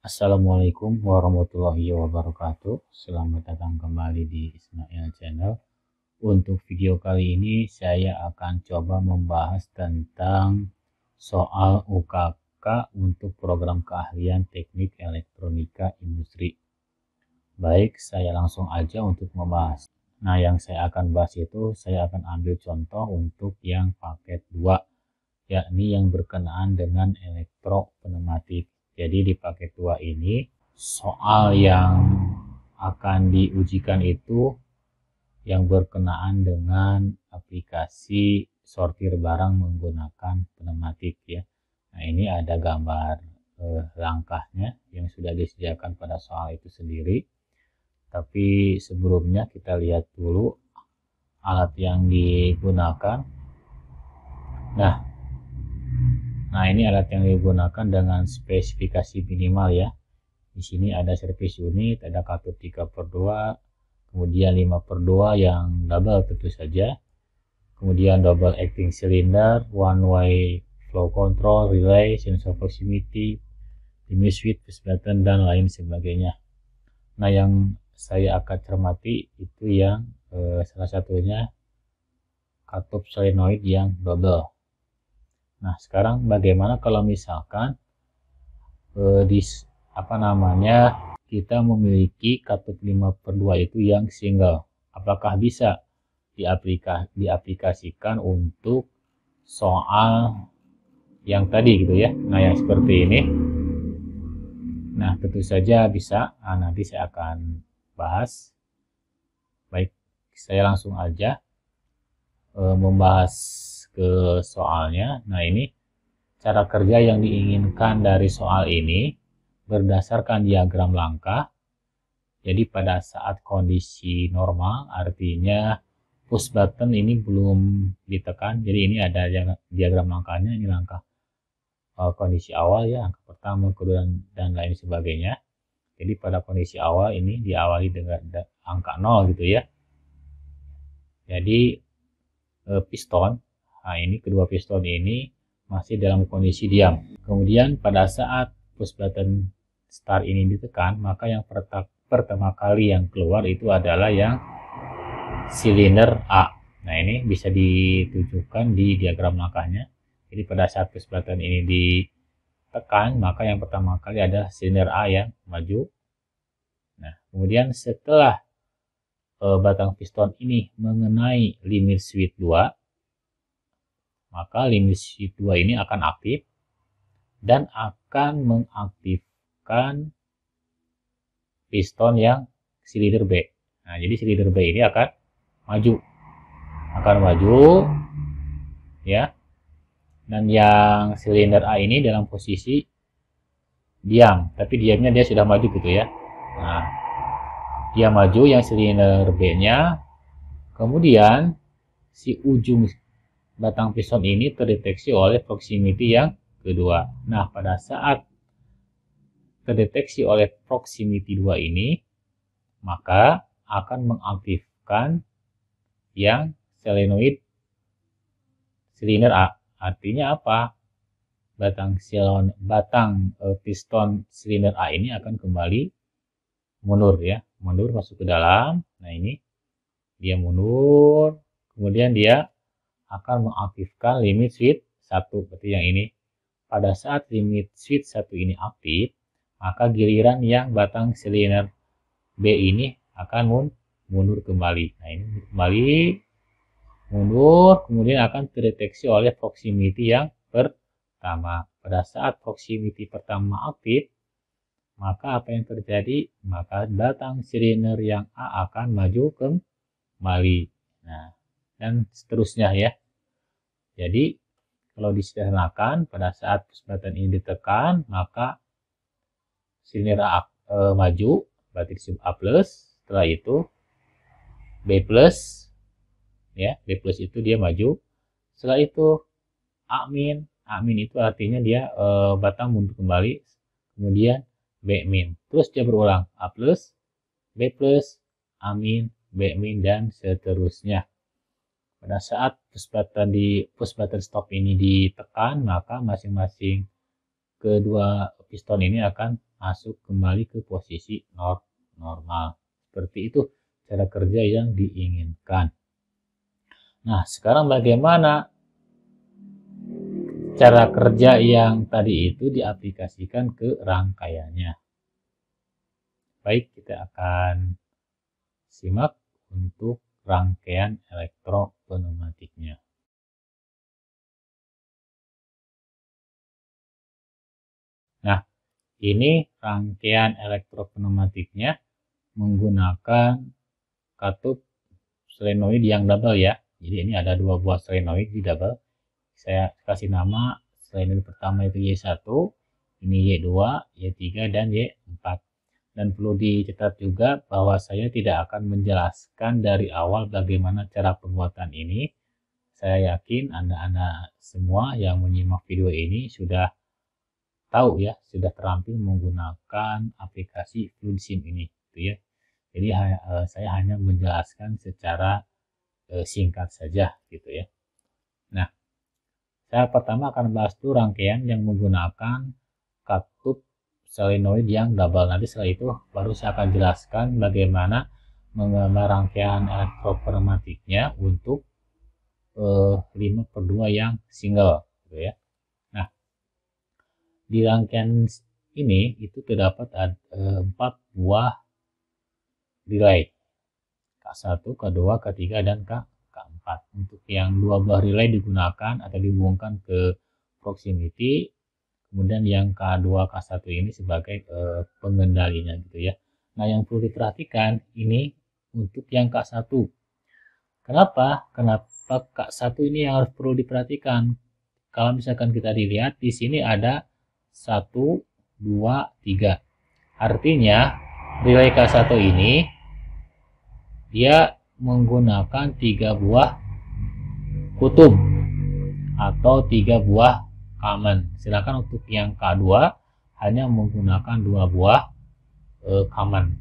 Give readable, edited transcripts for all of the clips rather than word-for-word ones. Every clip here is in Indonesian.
Assalamualaikum warahmatullahi wabarakatuh. Selamat datang kembali di Ismail Channel. Untuk video kali ini saya akan coba membahas tentang soal UKK untuk program keahlian teknik elektronika industri. Baik, saya langsung aja untuk membahas. Nah, yang saya akan bahas itu saya akan ambil contoh untuk yang paket 2, yakni yang berkenaan dengan elektropneumatik. Jadi di paket 2 ini soal yang akan diujikan itu yang berkenaan dengan aplikasi sortir barang menggunakan pneumatik ya. Nah, ini ada gambar langkahnya yang sudah disediakan pada soal itu sendiri. Tapi sebelumnya kita lihat dulu alat yang digunakan. Nah, ini alat yang digunakan dengan spesifikasi minimal ya. Di sini ada servis unit, ada katup 3/2, kemudian 5/2 yang double tentu saja. Kemudian double acting cylinder, one way flow control, relay, sensor proximity, limit switch, push button, dan lain sebagainya. Nah, yang saya akan cermati itu yang salah satunya katup solenoid yang double. Nah, sekarang bagaimana kalau misalkan kita memiliki katup 5/2 itu yang single? Apakah bisa diaplikasikan untuk soal yang tadi gitu ya? Nah, yang seperti ini. Nah, tentu saja bisa. Nah, nanti saya akan bahas. Baik, saya langsung aja membahas ke soalnya. Nah, ini cara kerja yang diinginkan dari soal ini berdasarkan diagram langkah. Jadi pada saat kondisi normal, artinya push button ini belum ditekan. Jadi ini ada diagram langkahnya, ini langkah kondisi awal ya, angka pertama, kedua, dan lain sebagainya. Jadi pada kondisi awal ini diawali dengan angka 0 gitu ya. Jadi piston, nah ini kedua piston ini masih dalam kondisi diam. Kemudian pada saat push button start ini ditekan, maka yang pertama kali yang keluar itu adalah yang silinder A. Nah, ini bisa ditunjukkan di diagram langkahnya. Jadi pada saat push button ini ditekan, maka yang pertama kali ada silinder A yang maju. Nah, kemudian setelah batang piston ini mengenai limit switch 2, maka limit switch 2 ini akan aktif dan akan mengaktifkan piston yang silinder B. Nah, jadi silinder B ini akan maju ya. Dan yang silinder A ini dalam posisi diam, tapi diamnya dia sudah maju gitu ya. Nah, dia maju yang silinder B-nya. Kemudian si ujung batang piston ini terdeteksi oleh proximity yang kedua. Nah, pada saat terdeteksi oleh proximity 2 ini, maka akan mengaktifkan yang solenoid silinder A. Artinya apa? Batang piston silinder A ini akan kembali mundur ya, mundur masuk ke dalam. Nah, ini dia mundur, kemudian dia akan mengaktifkan limit switch 1 seperti yang ini. Pada saat limit switch 1 ini aktif, maka giliran yang batang silinder B ini akan mundur kembali. Nah, ini kembali mundur, kemudian akan terdeteksi oleh proximity yang pertama. Pada saat proximity pertama aktif, maka apa yang terjadi? Maka batang silinder yang A akan maju kembali. Nah, dan seterusnya ya. Jadi kalau disederhanakan, pada saat push button ini ditekan, maka silinder A maju, berarti disebut A+. Setelah itu B+, ya, B+ itu dia maju. Setelah itu A- itu artinya dia batang mundur kembali. Kemudian B-, terus dia berulang A+, B+, A-, B-, dan seterusnya. Pada saat push button stop ini ditekan, maka masing-masing kedua piston ini akan masuk kembali ke posisi normal. Seperti itu cara kerja yang diinginkan. Nah, sekarang bagaimana cara kerja yang tadi itu diaplikasikan ke rangkaiannya? Baik, kita akan simak untuk rangkaian elektropneumatiknya. Nah, ini rangkaian elektropneumatiknya menggunakan katup solenoid yang double ya. Jadi ini ada dua buah solenoid di double. Saya kasih nama solenoid pertama itu Y1, ini Y2, Y3, dan Y4. Dan perlu dicatat juga bahwa saya tidak akan menjelaskan dari awal bagaimana cara pembuatan ini. Saya yakin Anda semua yang menyimak video ini sudah tahu ya, sudah terampil menggunakan aplikasi FluidSim ini, gitu ya. Jadi saya hanya menjelaskan secara singkat saja, gitu ya. Nah, saya pertama akan bahas dulu rangkaian yang menggunakan katup solenoid yang double. Nanti setelah itu baru saya akan jelaskan bagaimana menggambar rangkaian elektropneumatiknya untuk 5/2 yang single, gitu ya. Di rangkaian ini itu terdapat 4 buah relay, K1, K2, K3, dan K4. Untuk yang 2 buah relay digunakan atau dihubungkan ke proximity, kemudian yang K2, K1 ini sebagai pengendalinya, gitu ya. Nah, yang perlu diperhatikan ini untuk yang K1. Kenapa K1 ini yang harus perlu diperhatikan? Kalau misalkan kita dilihat di sini ada 1, 2, 3. Artinya relay K1 ini dia menggunakan 3 buah kutub atau 3 buah common. Sedangkan untuk yang K2 hanya menggunakan 2 buah common.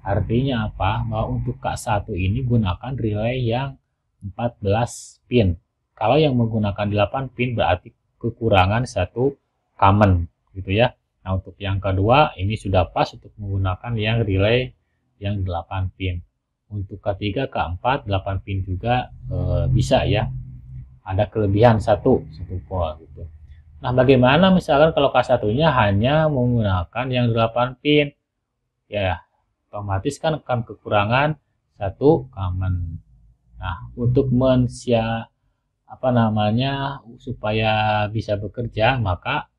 Artinya apa? Bahwa untuk K1 ini gunakan relay yang 14 pin. Kalau yang menggunakan 8 pin berarti kekurangan 1 common, gitu ya. Nah, untuk yang kedua ini sudah pas untuk menggunakan yang relay yang 8 pin. Untuk K3, K4 8 pin juga bisa ya. Ada kelebihan 1 pol gitu. Nah, bagaimana misalkan kalau K1-nya hanya menggunakan yang 8 pin? Ya, otomatis kan akan kekurangan 1 common. Nah, untuk supaya bisa bekerja, maka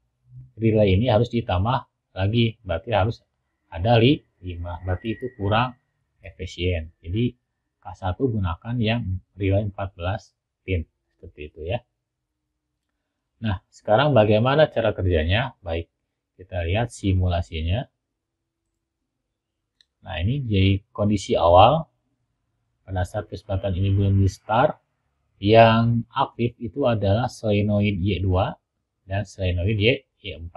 relay ini harus ditambah lagi, berarti harus ada 5, berarti itu kurang efisien. Jadi K1 gunakan yang relay 14 pin, seperti itu ya. Nah, sekarang bagaimana cara kerjanya? Baik, kita lihat simulasinya. Nah, ini jadi kondisi awal pada saat kesempatan ini belum di start. Yang aktif itu adalah solenoid Y2 dan solenoid Y4.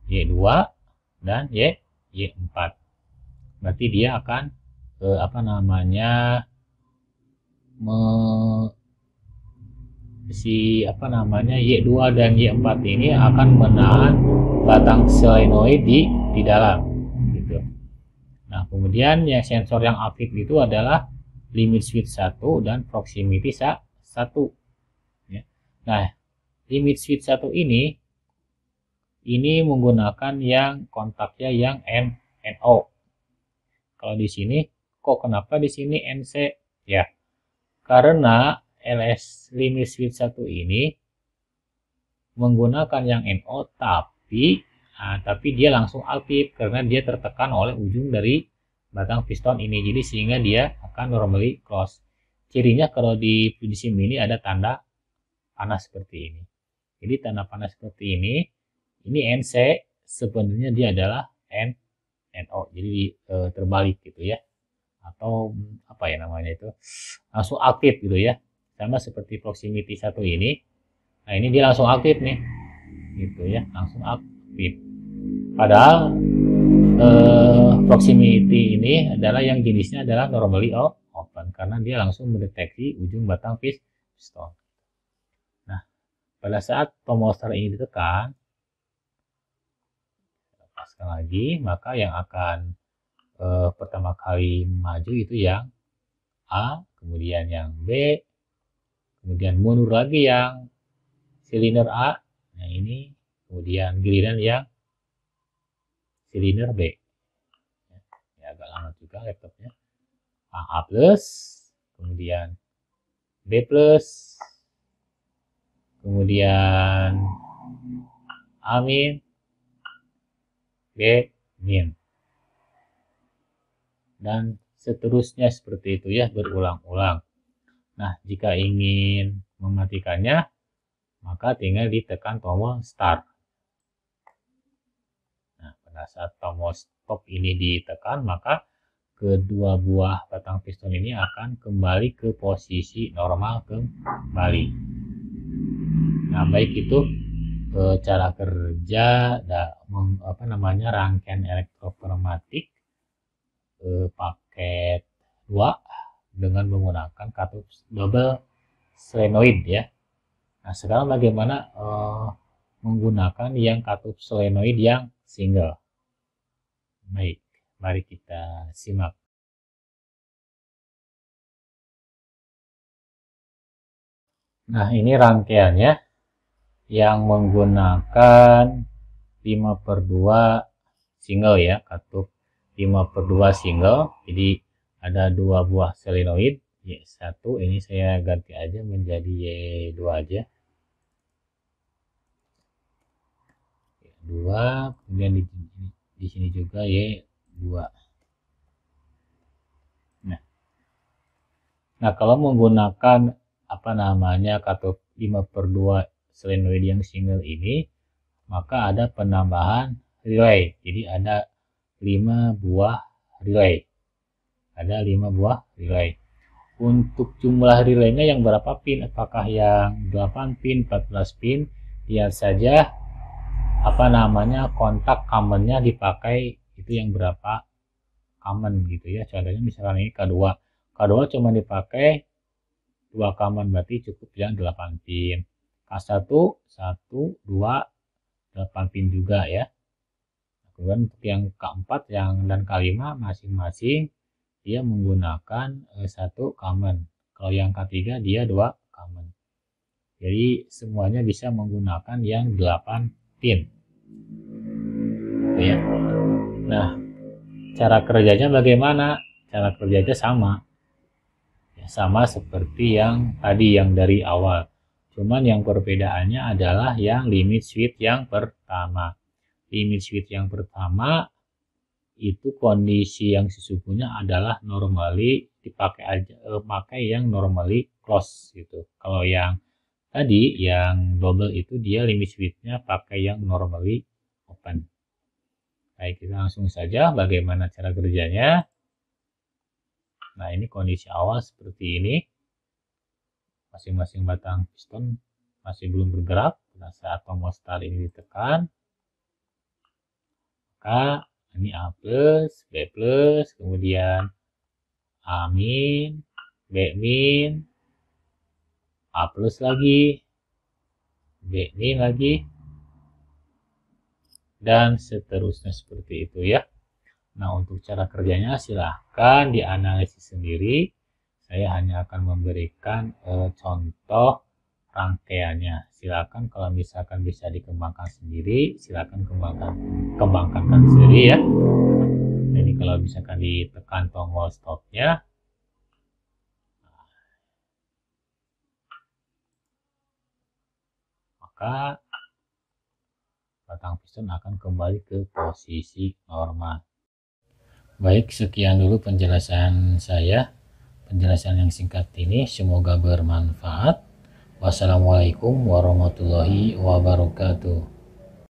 Y2 dan Y4. Berarti dia akan Y2 dan Y4 ini akan menahan batang solenoid di dalam, gitu. Nah, kemudian yang sensor yang aktif itu adalah limit switch 1 dan proximity 1 ya. Nah, limit switch 1 ini menggunakan yang kontaknya yang NO. Kalau di sini kenapa di sini NC ya? Karena LS limit switch 1 ini menggunakan yang NO tapi dia langsung aktif karena dia tertekan oleh ujung dari batang piston ini, jadi sehingga dia akan normally close. Cirinya kalau di FluidSim ini ada tanda panas seperti ini. Jadi tanda panas seperti ini NC, sebenarnya dia adalah NO, jadi terbalik gitu ya, atau langsung aktif gitu ya, sama seperti proximity 1 ini. Nah, ini dia langsung aktif nih, gitu ya, langsung aktif. Padahal proximity ini adalah yang jenisnya adalah normally open karena dia langsung mendeteksi ujung batang piston. Nah, pada saat tombol start ini ditekan, lepaskan lagi, maka yang akan pertama kali maju itu yang A, kemudian yang B, kemudian mundur lagi yang silinder A, nah ini, kemudian giliran yang silinder B. Ya, agak lama juga laptopnya. A plus, kemudian B plus, kemudian A min, B min, dan seterusnya seperti itu ya, berulang-ulang. Nah, jika ingin mematikannya, maka tinggal ditekan tombol start. Nah, pada saat tombol stop ini ditekan, maka kedua buah batang piston ini akan kembali ke posisi normal kembali. Nah, baik itu cara kerja rangkaian elektropneumatik paket 2 dengan menggunakan katup double solenoid ya. Nah, sekarang bagaimana menggunakan yang katup solenoid yang single? Baik, mari kita simak. Nah, ini rangkaiannya yang menggunakan 5/2 single ya, katup 5/2 single. Jadi ada 2 buah solenoid, Y1, ini saya ganti aja menjadi Y2 aja. Y2, kemudian di sini juga Y2. Nah, kalau menggunakan katup 5/2 solenoid yang single ini, maka ada penambahan relay. Jadi ada 5 buah relay. Ada 5 buah relay. Untuk jumlah relaynya yang berapa pin? Apakah yang 8 pin, 14 pin? Lihat saja kontak common-nya dipakai itu yang berapa common gitu ya. Contohnya misalkan ini K2. K2 cuma dipakai 2 common, berarti cukup yang 8 pin. K1 1 2 8 pin juga ya. Kemudian untuk yang keempat dan kelima masing-masing dia menggunakan 1 common. Kalau yang ketiga dia 2 common. Jadi semuanya bisa menggunakan yang 8 pin. Ya. Nah, cara kerjanya bagaimana? Cara kerjanya sama. Ya, sama seperti yang tadi yang dari awal. Cuman yang perbedaannya adalah yang limit switch yang pertama. Limit switch yang pertama itu kondisi yang sesungguhnya adalah normally pakai yang normally close gitu. Kalau yang tadi yang double itu dia limit switchnya pakai yang normally open. Baik, kita langsung saja bagaimana cara kerjanya. Nah, ini kondisi awal seperti ini. Masing-masing batang piston masih belum bergerak. Pada saat tombol start ini ditekan, maka ini A plus, B plus, kemudian A min, B min, A plus lagi, B min lagi, dan seterusnya seperti itu ya. Nah, untuk cara kerjanya silahkan dianalisis sendiri. Saya hanya akan memberikan contoh rangkaiannya. Silakan kalau misalkan bisa dikembangkan sendiri, silakan kembangkan sendiri ya. Jadi kalau misalkan ditekan tombol stopnya, maka batang piston akan kembali ke posisi normal. Baik, sekian dulu penjelasan saya. Penjelasan yang singkat ini semoga bermanfaat. Wassalamualaikum warahmatullahi wabarakatuh.